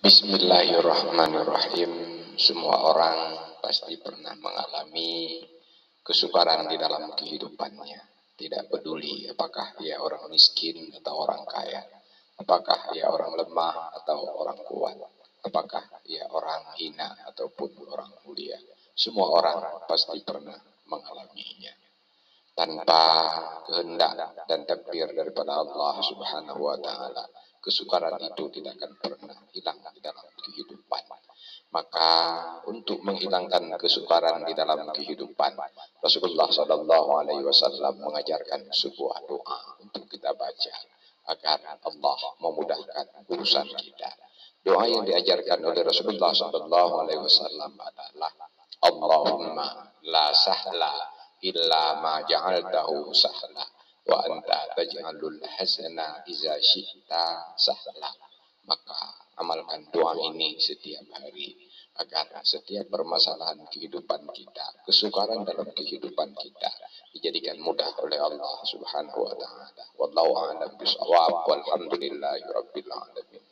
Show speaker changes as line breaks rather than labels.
Bismillahirrahmanirrahim. Semua orang pasti pernah mengalami kesukaran di dalam kehidupannya. Tidak peduli apakah ia orang miskin atau orang kaya, apakah ia orang lemah atau orang kuat, apakah ia orang hina ataupun orang mulia. Semua orang pasti pernah mengalaminya. Tanpa kehendak dan takdir daripada Allah Subhanahu wa taala, kesukaran itu tidak akan pernah hilang di dalam kehidupan. Maka untuk menghilangkan kesukaran di dalam kehidupan, Rasulullah Shallallahu alaihi wasallam mengajarkan sebuah doa untuk kita baca agar Allah memudahkan urusan kita. Doa yang diajarkan oleh Rasulullah Shallallahu alaihi wasallam adalah Allahumma la sahla illa ma ja'altahu sahla wa anta taj'alul hasana iza syi'ta sahla. Maka amalkan doa ini setiap hari agar setiap permasalahan kehidupan kita, kesukaran dalam kehidupan kita dijadikan mudah oleh Allah Subhanahu wa taala. Wallahu a'lam bishawab. Walhamdulillahirabbil alamin.